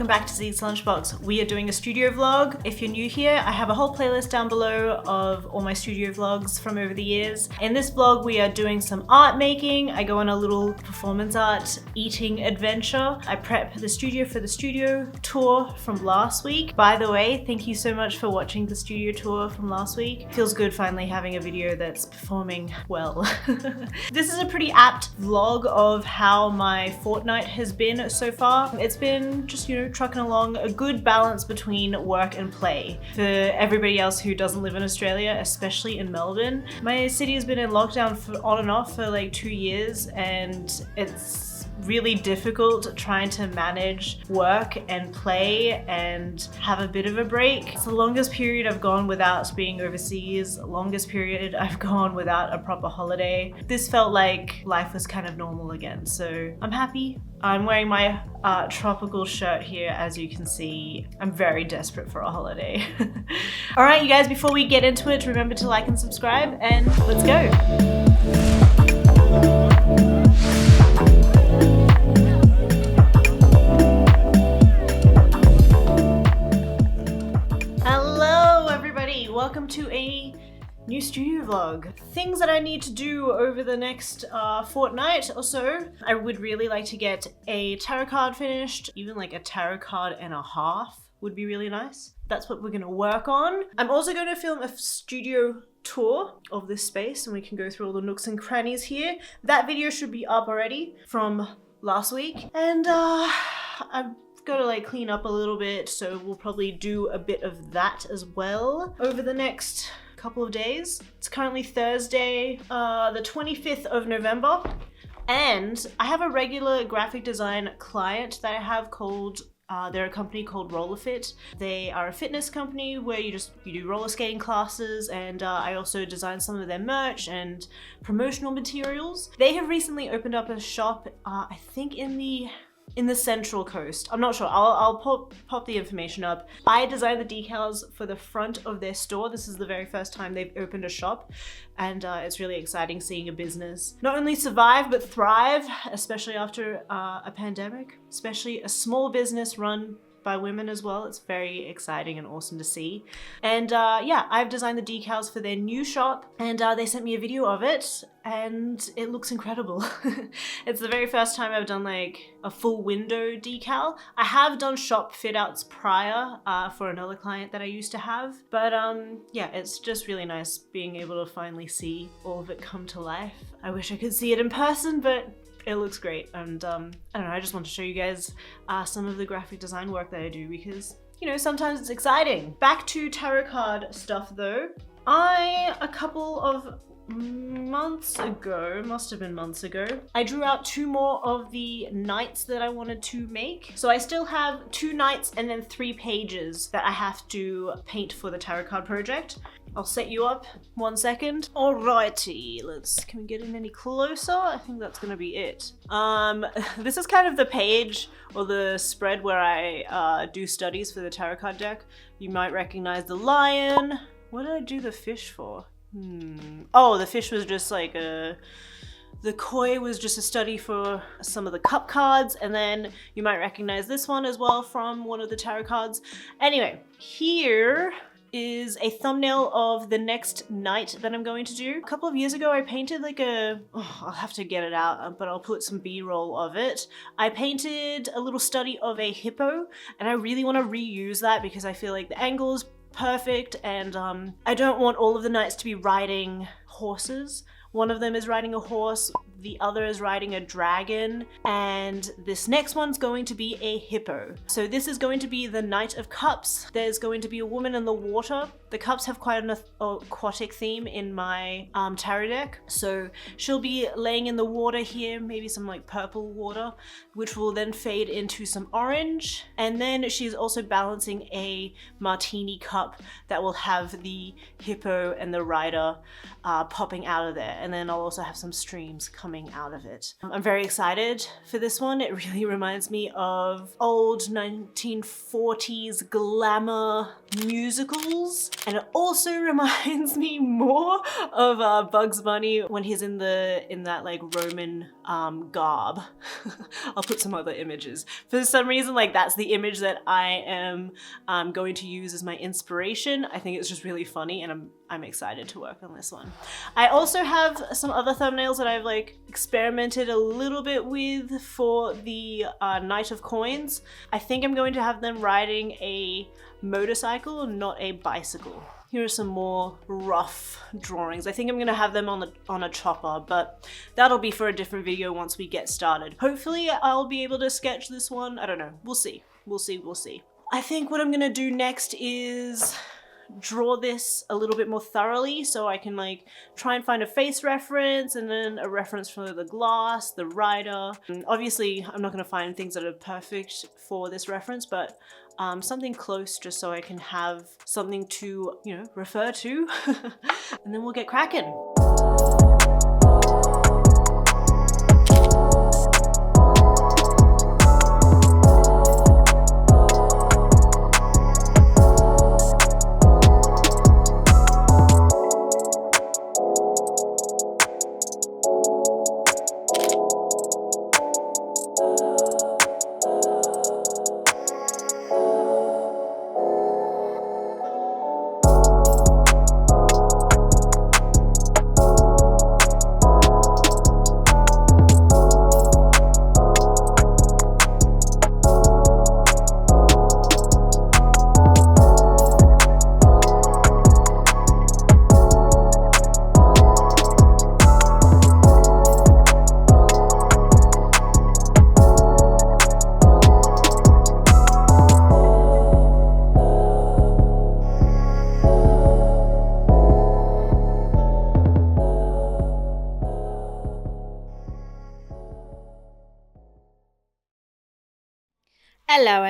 welcome back to Zeke's Lunchbox. We are doing a studio vlog. If you're new here, I have a whole playlist down below of all my studio vlogs from over the years. In this vlog, we are doing some art making. I go on a little performance art eating adventure. I prep the studio for the studio tour from last week. By the way, thank you so much for watching the studio tour from last week. Feels good finally having a video that's performing well. This is a pretty apt vlog of how my fortnight has been so far. It's been just, trucking along, a good balance between work and play. For everybody else who doesn't live in Australia, especially in Melbourne, my city has been in lockdown on and off for like 2 years, and it's really difficult trying to manage work and play and have a bit of a break. It's the longest period I've gone without being overseas, longest period I've gone without a proper holiday. This felt like life was kind of normal again, so I'm happy. I'm wearing my tropical shirt here, as you can see. I'm very desperate for a holiday. All right, you guys, before we get into it, remember to like and subscribe, and let's go. Welcome to a new studio vlog. Things that I need to do over the next fortnight or so. I would really like to get a tarot card finished. Even like a tarot card and a half would be really nice. That's what we're gonna work on. I'm also gonna film a studio tour of this space, and we can go through all the nooks and crannies here. That video should be up already from last week. And I've got to like clean up a little bit, so we'll probably do a bit of that as well over the next couple of days. It's currently Thursday, the 25th of November, and I have a regular graphic design client that I have called they're a company called Rollerfit. They are a fitness company where you do roller skating classes, and I also design some of their merch and promotional materials. They have recently opened up a shop, I think in the Central Coast. I'm not sure. I'll pop the information up. I designed the decals for the front of their store. This is the very first time they've opened a shop, and it's really exciting seeing a business not only survive but thrive, especially after a pandemic, especially a small business run by women as well. It's very exciting and awesome to see. And yeah, I've designed the decals for their new shop, and they sent me a video of it, and it looks incredible. It's the very first time I've done like a full window decal. I have done shop fit outs prior for another client that I used to have, but yeah, it's just really nice being able to finally see all of it come to life. I wish I could see it in person, but it looks great, and I don't know, I just want to show you guys some of the graphic design work that I do, because, sometimes it's exciting. Back to tarot card stuff though. A couple of months ago, must have been months ago, I drew out 2 more of the knights that I wanted to make. So I still have 2 knights and then 3 pages that I have to paint for the tarot card project. I'll set you up 1 second. Alrighty, can we get in any closer? I think that's gonna be it. This is kind of the page or the spread where I do studies for the tarot card deck. You might recognize the lion. What did I do the fish for? Oh, the fish was just like the koi was just a study for some of the cup cards, and then you might recognize this one as well from one of the tarot cards. Anyway, here is a thumbnail of the next night that I'm going to do. A couple of years ago, I painted like I'll have to get it out, but I'll put some B-roll of it. I painted a little study of a hippo, and I really want to reuse that because I feel like the angle is perfect, and I don't want all of the knights to be riding horses. One of them is riding a horse, the other is riding a dragon, and this next one's going to be a hippo. So this is going to be the Knight of Cups. There's going to be a woman in the water. The cups have quite an aquatic theme in my tarot deck. So she'll be laying in the water here, maybe some like purple water, which will then fade into some orange. And then she's also balancing a martini cup that will have the hippo and the rider popping out of there. And then I'll also have some streams coming coming out of it. I'm very excited for this one. It really reminds me of old 1940s glamour musicals, and it also reminds me more of Bugs Bunny when he's in that like Roman garb. I'll put some other images. For some reason, like that's the image that I am going to use as my inspiration. I think it's just really funny, and I'm excited to work on this one. I also have some other thumbnails that I've like experimented a little bit with for the Night of Coins. I think I'm going to have them riding a motorcycle, not a bicycle. Here are some more rough drawings. I think I'm gonna have them on a chopper, but that'll be for a different video once we get started. Hopefully I'll be able to sketch this one. I don't know, we'll see. We'll see. I think what I'm gonna do next is draw this a little bit more thoroughly so I can like try and find a face reference and then a reference for the glass, the rider. And obviously I'm not gonna find things that are perfect for this reference, but something close just so I can have something to, you know, refer to and then we'll get cracking.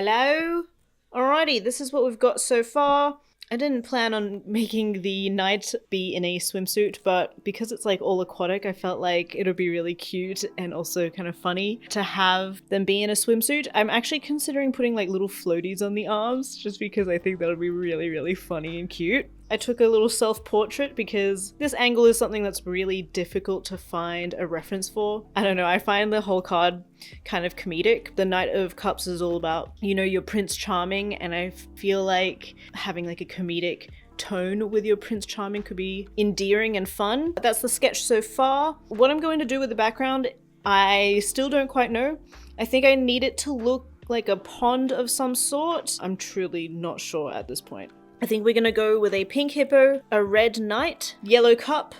Hello. Alrighty, this is what we've got so far. I didn't plan on making the knight be in a swimsuit, but because it's like all aquatic, I felt like it would be really cute and also kind of funny to have them be in a swimsuit. I'm actually considering putting like little floaties on the arms just because I think that would be really, really funny and cute. I took a little self-portrait because this angle is something that's really difficult to find a reference for. I don't know, I find the whole card kind of comedic. The Knight of Cups is all about, you know, your Prince Charming, and I feel like having like a comedic tone with your Prince Charming could be endearing and fun. That's the sketch so far. What I'm going to do with the background, I still don't quite know. I think I need it to look like a pond of some sort. I'm truly not sure at this point. I think we're gonna go with a pink hippo, a red knight, yellow cup.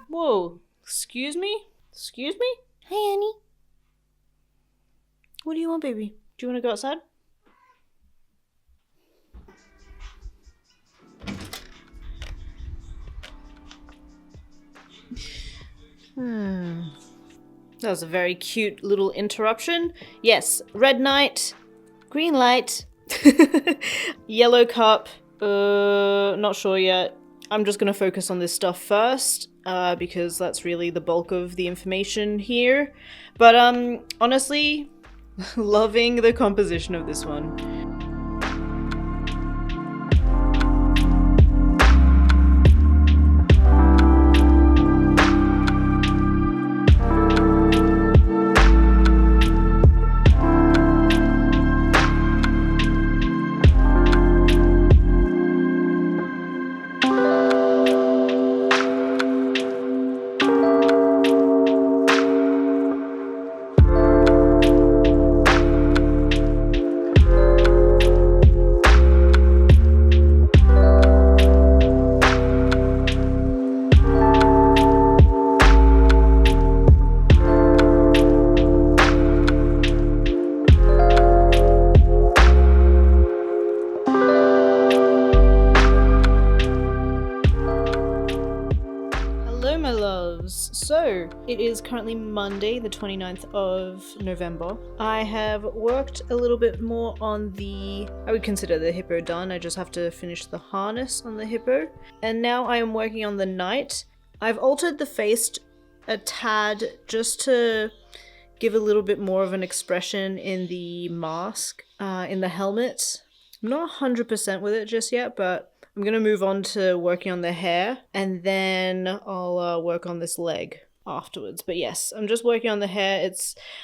Whoa, excuse me? Excuse me? Hey, Annie. What do you want, baby? Do you want to go outside? That was a very cute little interruption. Yes, red knight, green light, yellow cup, not sure yet. I'm just gonna focus on this stuff first, because that's really the bulk of the information here. But honestly, loving the composition of this one. So, it is currently Monday, the 29th of November. I have worked a little bit more on I would consider the hippo done. I just have to finish the harness on the hippo. And now I am working on the knight. I've altered the face a tad just to give a little bit more of an expression in the mask, in the helmet. I'm not 100% with it just yet, but I'm gonna move on to working on the hair, and then I'll work on this leg afterwards. But yes, I'm just working on the hair.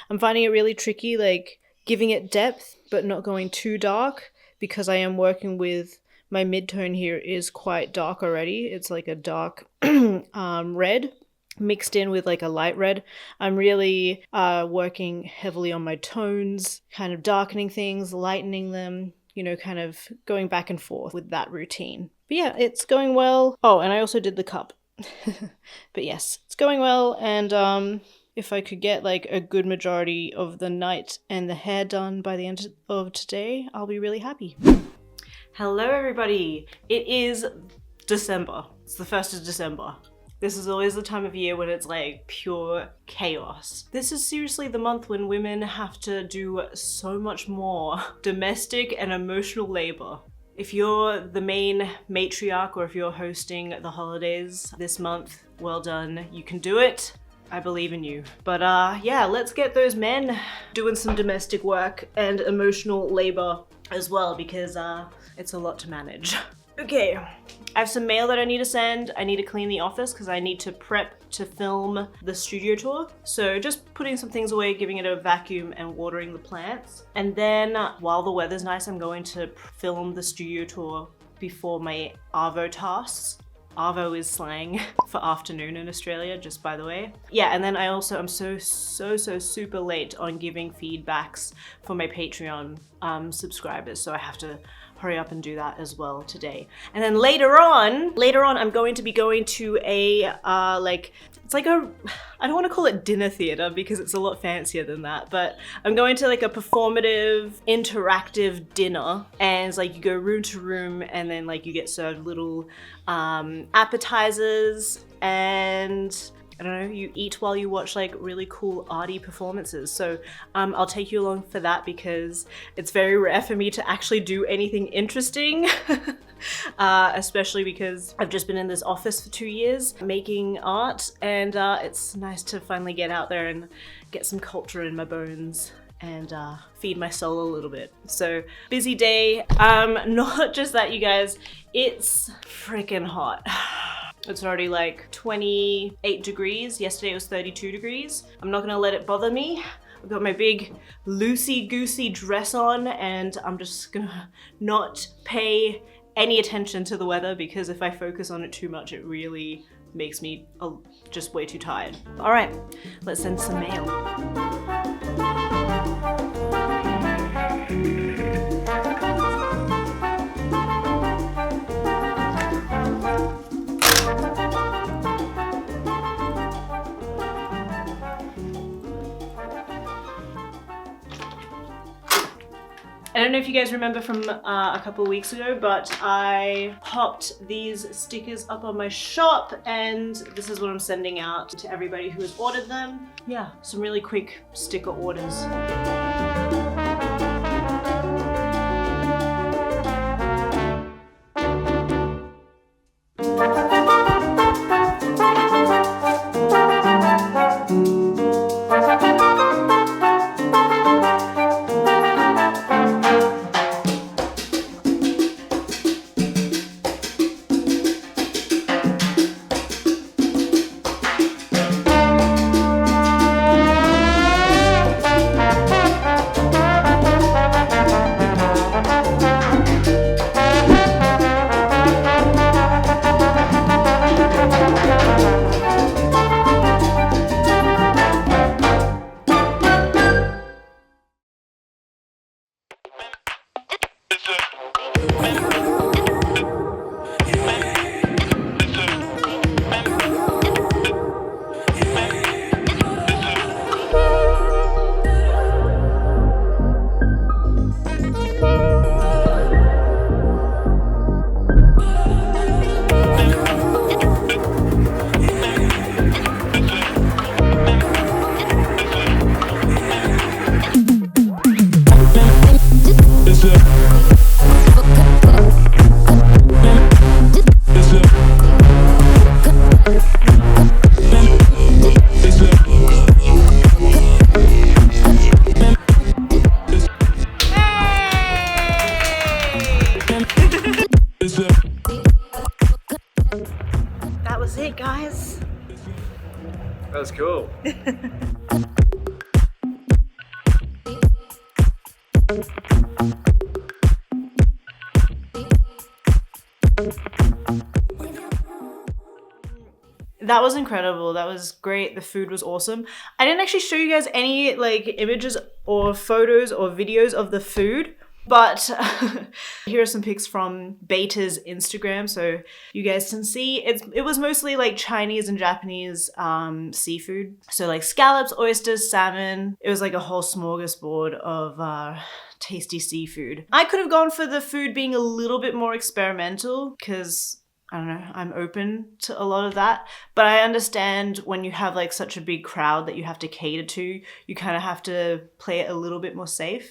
I'm finding it really tricky, like giving it depth but not going too dark, because I am working with my mid-tone here is quite dark already. It's like a dark red mixed in with like a light red. I'm really working heavily on my tones, kind of darkening things, lightening them, you know, kind of going back and forth with that routine. But yeah, it's going well. Oh, and I also did the cup. But yes, it's going well, and if I could get like a good majority of the night and the hair done by the end of today, I'll be really happy. Hello everybody! It is December. It's the 1st of December. This is always the time of year when it's like pure chaos. This is seriously the month when women have to do so much more domestic and emotional labor. If you're the main matriarch or if you're hosting the holidays this month, well done. You can do it. I believe in you. But yeah, let's get those men doing some domestic work and emotional labor as well, because it's a lot to manage. Okay, I have some mail that I need to send. I need to clean the office because I need to prep to film the studio tour. So just putting some things away, giving it a vacuum and watering the plants. And then while the weather's nice, I'm going to film the studio tour before my Arvo tasks. Arvo is slang for afternoon in Australia, just by the way. Yeah, and then I'm so super late on giving feedbacks for my Patreon subscribers, so I have to hurry up and do that as well today. And then later on, I'm going to be going to a, it's like a, I don't want to call it dinner theater because it's a lot fancier than that, but I'm going to like a performative, interactive dinner, and it's like you go room to room and then like you get served little appetizers, and I don't know, you eat while you watch like really cool arty performances. So I'll take you along for that because it's very rare for me to actually do anything interesting. Especially because I've just been in this office for 2 years making art, and it's nice to finally get out there and get some culture in my bones and feed my soul a little bit. So busy day. Not just that, you guys, it's freaking hot. It's already like 28 degrees. Yesterday it was 32 degrees. I'm not gonna let it bother me. I've got my big loosey-goosey dress on, and I'm just gonna not pay any attention to the weather, because if I focus on it too much, it really makes me just way too tired. All right, let's send some mail. I don't know if you guys remember from a couple of weeks ago, but I popped these stickers up on my shop, and this is what I'm sending out to everybody who has ordered them. Yeah, some really quick sticker orders. it, guys. That was cool. That was incredible. That was great. The food was awesome. I didn't actually show you guys any like images or photos or videos of the food, but here are some pics from Beta's Instagram so you guys can see. It was mostly like Chinese and Japanese seafood. So like scallops, oysters, salmon. It was like a whole smorgasbord of tasty seafood. I could have gone for the food being a little bit more experimental because I don't know, I'm open to a lot of that, but I understand when you have like such a big crowd that you have to cater to, you kind of have to play it a little bit more safe.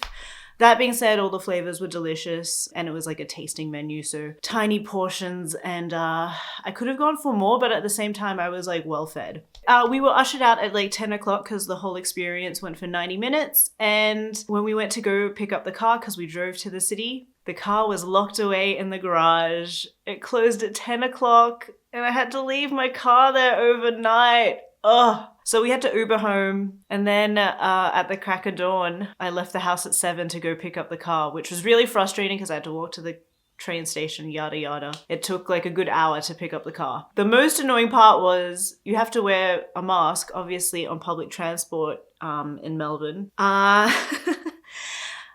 That being said, all the flavors were delicious and it was like a tasting menu, so tiny portions, and I could have gone for more, but at the same time I was like well fed. We were ushered out at like 10 o'clock because the whole experience went for 90 minutes, and when we went to go pick up the car because we drove to the city, the car was locked away in the garage. It closed at 10 o'clock and I had to leave my car there overnight. Ugh. So we had to Uber home, and then at the crack of dawn, I left the house at 7 to go pick up the car, which was really frustrating because I had to walk to the train station, yada yada. It took like a good hour to pick up the car. The most annoying part was you have to wear a mask, obviously, on public transport in Melbourne.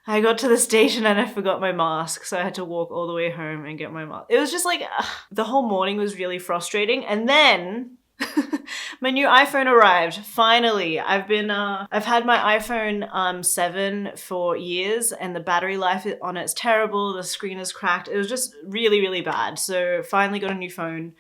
I got to the station and I forgot my mask, so I had to walk all the way home and get my mask. It was just like, the whole morning was really frustrating. And then my new iPhone arrived, finally. I've had my iPhone 7 for years and the battery life on it's terrible, the screen is cracked. It was just really, really bad. So finally got a new phone.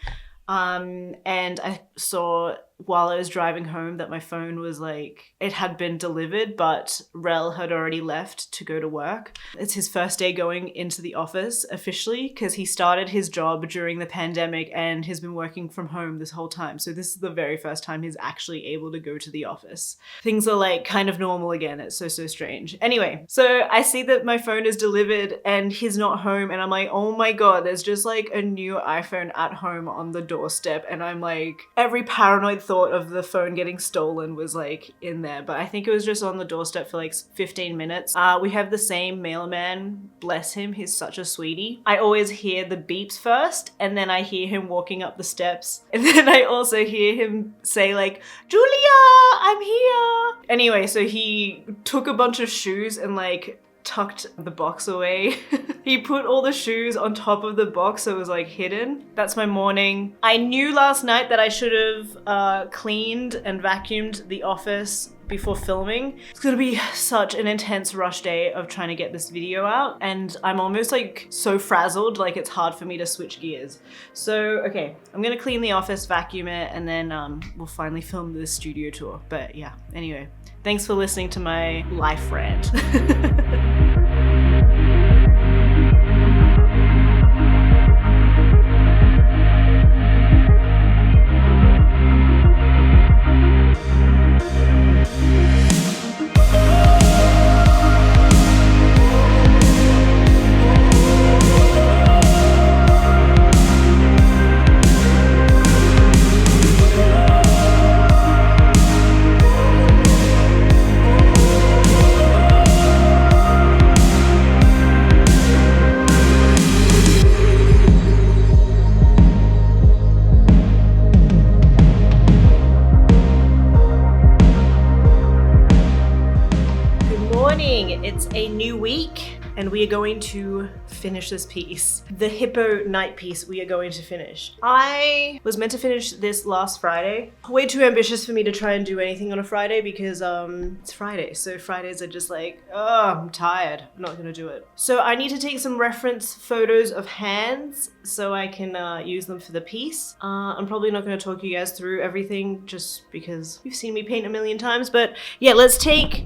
And I saw while I was driving home that my phone was like, it had been delivered, but Rel had already left to go to work. It's his first day going into the office officially because he started his job during the pandemic and has been working from home this whole time. So this is the very first time he's actually able to go to the office. Things are like kind of normal again. It's so strange. Anyway, so I see that my phone is delivered and he's not home, and I'm like, oh my God, there's just like a new iPhone at home on the doorstep. And I'm like, every paranoid thought of the phone getting stolen was like in there, but I think it was just on the doorstep for like 15 minutes. We have the same mailman, bless him, he's such a sweetie. I always hear the beeps first, and then I hear him walking up the steps, and then I also hear him say like, Julia, I'm here. Anyway, so he took a bunch of shoes and like tucked the box away. He put all the shoes on top of the box so it was like hidden. That's my morning. I knew last night that I should have cleaned and vacuumed the office before filming. It's gonna be such an intense rush day of trying to get this video out, and I'm almost like so frazzled, like it's hard for me to switch gears. So okay, I'm gonna clean the office, vacuum it, and then we'll finally film the studio tour. But yeah, anyway, thanks for listening to my life rant. It's a new week and we are going to finish this piece. The hippo night piece we are going to finish. I was meant to finish this last Friday. Way too ambitious for me to try and do anything on a Friday because it's Friday. So Fridays are just like, oh, I'm tired. I'm not gonna do it. So I need to take some reference photos of hands so I can use them for the piece. I'm probably not gonna talk you guys through everything just because you've seen me paint a million times, but yeah, let's take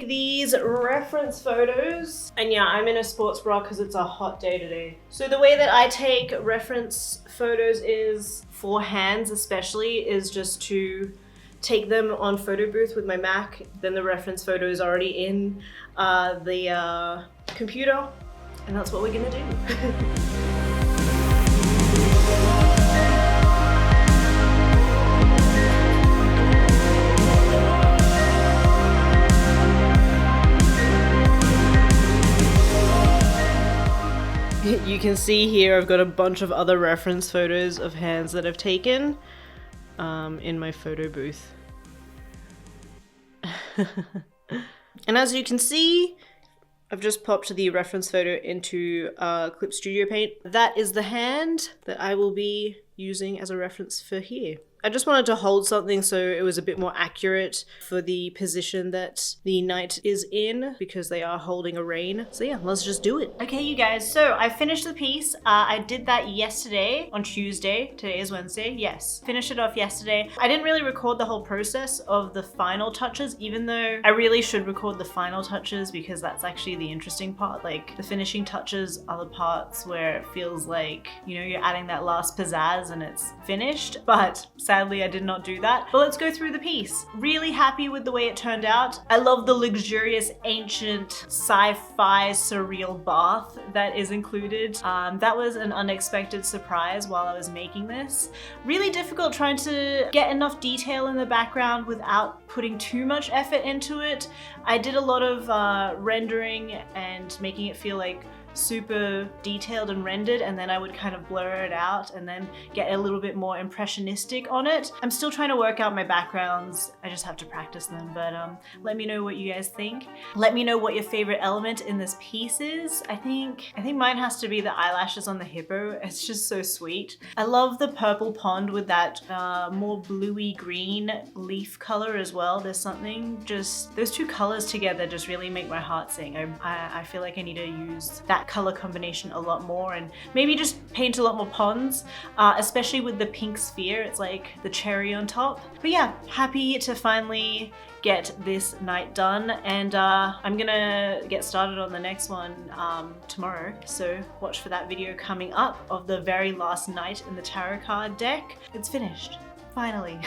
these reference photos. And yeah, I'm in a sports bra because it's a hot day today. So the way that I take reference photos is, for hands especially, is just to take them on photo booth with my Mac. Then the reference photo is already in the computer. And that's what we're gonna do. You can see here I've got a bunch of other reference photos of hands that I've taken in my photo booth. And as you can see, I've just popped the reference photo into Clip Studio Paint. That is the hand that I will be using as a reference for here. I just wanted to hold something so it was a bit more accurate for the position that the knight is in, because they are holding a rein. So yeah, let's just do it. Okay, you guys, so I finished the piece. I did that yesterday on Tuesday. Today is Wednesday. Yes, finished it off yesterday. I didn't really record the whole process of the final touches, even though I really should record the final touches because that's actually the interesting part. Like, the finishing touches are the parts where it feels like, you know, you're adding that last pizzazz and it's finished. But sadly, I did not do that. But let's go through the piece. Really happy with the way it turned out. I love the luxurious, ancient, sci-fi, surreal bath that is included. That was an unexpected surprise while I was making this. Really difficult trying to get enough detail in the background without putting too much effort into it. I did a lot of rendering and making it feel like super detailed and rendered, and then I would kind of blur it out and then get a little bit more impressionistic on it. I'm still trying to work out my backgrounds. I just have to practice them, but let me know what you guys think. Let me know what your favorite element in this piece is. I think mine has to be the eyelashes on the hippo. It's just so sweet. I love the purple pond with that more bluey green leaf color as well. There's something, just those two colors together just really make my heart sing. I feel like I need to use that color combination a lot more and maybe just paint a lot more ponds, especially with the pink sphere. It's like the cherry on top. But yeah, happy to finally get this night done, and I'm gonna get started on the next one tomorrow, so watch for that video coming up of the very last night in the tarot card deck. It's finished. Finally.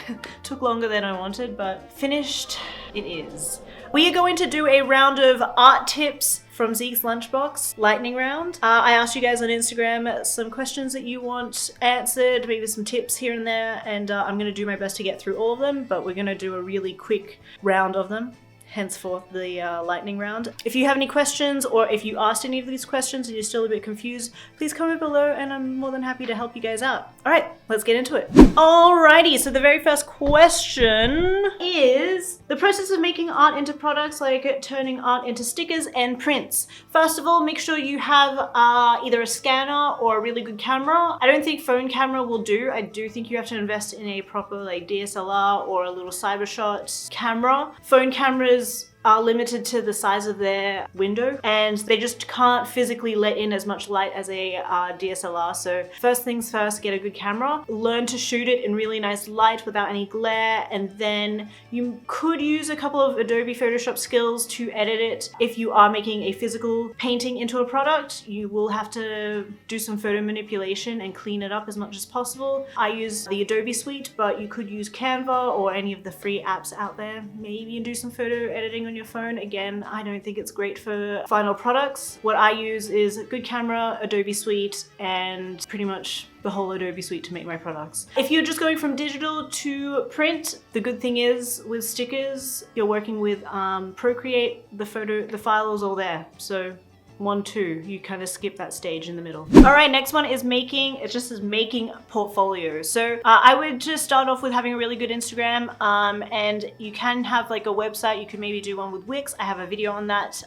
Took longer than I wanted, but finished it is. We are going to do a round of art tips from Zeke's Lunchbox lightning round. I asked you guys on Instagram some questions that you want answered, maybe some tips here and there, and I'm going to do my best to get through all of them, but we're going to do a really quick round of them. Henceforth the lightning round. If you have any questions, or if you asked any of these questions and you're still a bit confused, please comment below and I'm more than happy to help you guys out. All right, let's get into it. Alrighty, so the very first question is the process of making art into products, like turning art into stickers and prints. First of all, make sure you have either a scanner or a really good camera. I don't think phone camera will do. I do think you have to invest in a proper like DSLR or a little CyberShot camera. Phone cameras are limited to the size of their window and they just can't physically let in as much light as a DSLR. So first things first, get a good camera, learn to shoot it in really nice light without any glare, and then you could use a couple of Adobe Photoshop skills to edit it. If you are making a physical painting into a product, you will have to do some photo manipulation and clean it up as much as possible. I use the Adobe suite, but you could use Canva or any of the free apps out there. Maybe you do some photo editing on your phone. Again, I don't think it's great for final products. What I use is a good camera, Adobe Suite, and pretty much the whole Adobe Suite to make my products. If you're just going from digital to print, the good thing is with stickers, you're working with Procreate, the file is all there. So 1, 2, you kind of skip that stage in the middle. All right, next one is making, it just says making portfolios. So I would just start off with having a really good Instagram, and you can have like a website. You could maybe do one with Wix. I have a video on that,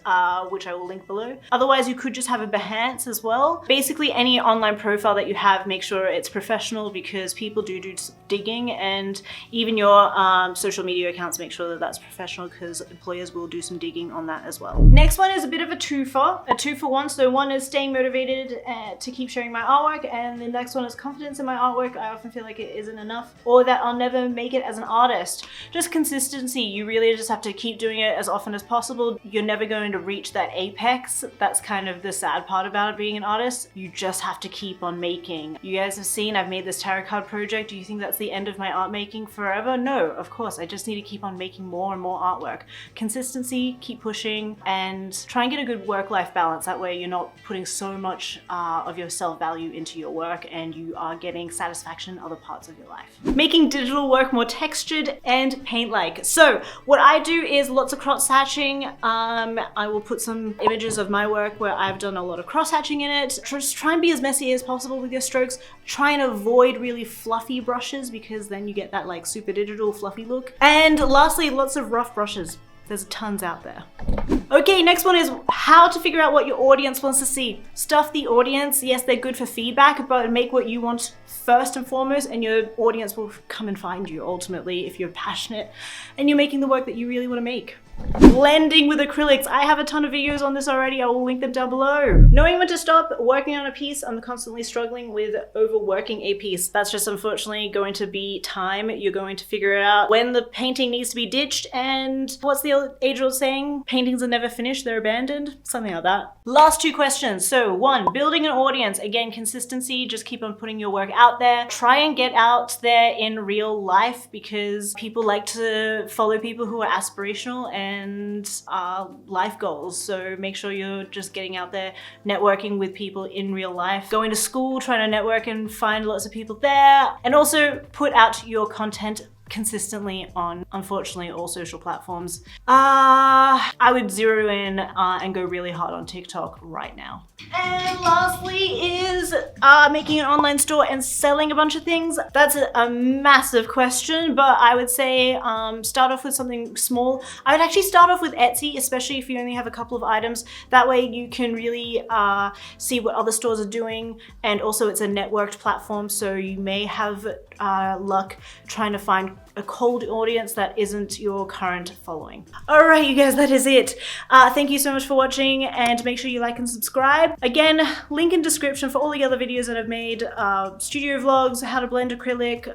which I will link below. Otherwise, you could just have a Behance as well. Basically, any online profile that you have, make sure it's professional, because people do digging, and even your social media accounts, make sure that that's professional, because employers will do some digging on that as well. Next one is a bit of a twofer. A 2 for 1. So one is staying motivated to keep sharing my artwork, and the next one is confidence in my artwork. I often feel like it isn't enough, or that I'll never make it as an artist. Just consistency. You really just have to keep doing it as often as possible. You're never going to reach that apex. That's kind of the sad part about it being an artist. You just have to keep on making. You guys have seen I've made this tarot card project. Do you think that's the end of my art making forever? No, of course. I just need to keep on making more and more artwork. Consistency, keep pushing, and try and get a good work-life balance. balance. That way you're not putting so much of your self-value into your work and you are getting satisfaction in other parts of your life. Making digital work more textured and paint-like. So what I do is lots of cross-hatching. I will put some images of my work where I've done a lot of cross-hatching in it. Just try and be as messy as possible with your strokes. Try and avoid really fluffy brushes because then you get that like super digital fluffy look. And lastly, lots of rough brushes. There's tons out there. Okay, next one is how to figure out what your audience wants to see. Stuff the audience. Yes, they're good for feedback, but make what you want first and foremost, and your audience will come and find you ultimately if you're passionate and you're making the work that you really want to make. Blending with acrylics. I have a ton of videos on this already. I will link them down below. Knowing when to stop working on a piece. I'm constantly struggling with overworking a piece. That's just unfortunately going to be time. You're going to figure it out when the painting needs to be ditched, and what's the age-old saying? Paintings are never finished, they're abandoned. Something like that. Last two questions. So 1, building an audience. Again, consistency. Just keep on putting your work out there. Try and get out there in real life because people like to follow people who are aspirational and life goals. So make sure you're just getting out there, networking with people in real life, going to school, trying to network and find lots of people there, and also put out your content consistently on, unfortunately, all social platforms. I would zero in and go really hard on TikTok right now. And lastly is making an online store and selling a bunch of things. That's a massive question, but I would say start off with something small. I would actually start off with Etsy, especially if you only have a couple of items. That way you can really see what other stores are doing, and also it's a networked platform, so you may have luck trying to find a cold audience that isn't your current following. All right, you guys, that is it. Thank you so much for watching, and make sure you like and subscribe. Again, link in description for all the other videos that I've made, studio vlogs, how to blend acrylic.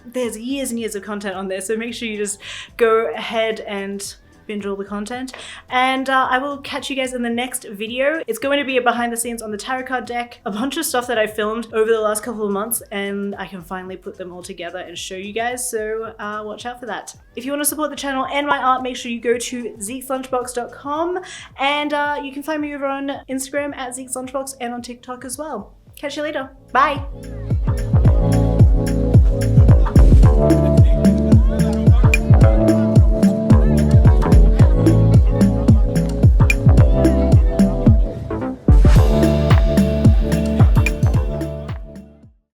There's years and years of content on there, so make sure you just go ahead and binge all the content, and I will catch you guys in the next video. It's going to be a behind the scenes on the tarot card deck, a bunch of stuff that I filmed over the last couple of months, and I can finally put them all together and show you guys, so watch out for that. If you want to support the channel and my art, make sure you go to zekeslunchbox.com, and you can find me over on Instagram at zekeslunchbox and on TikTok as well. Catch you later. Bye!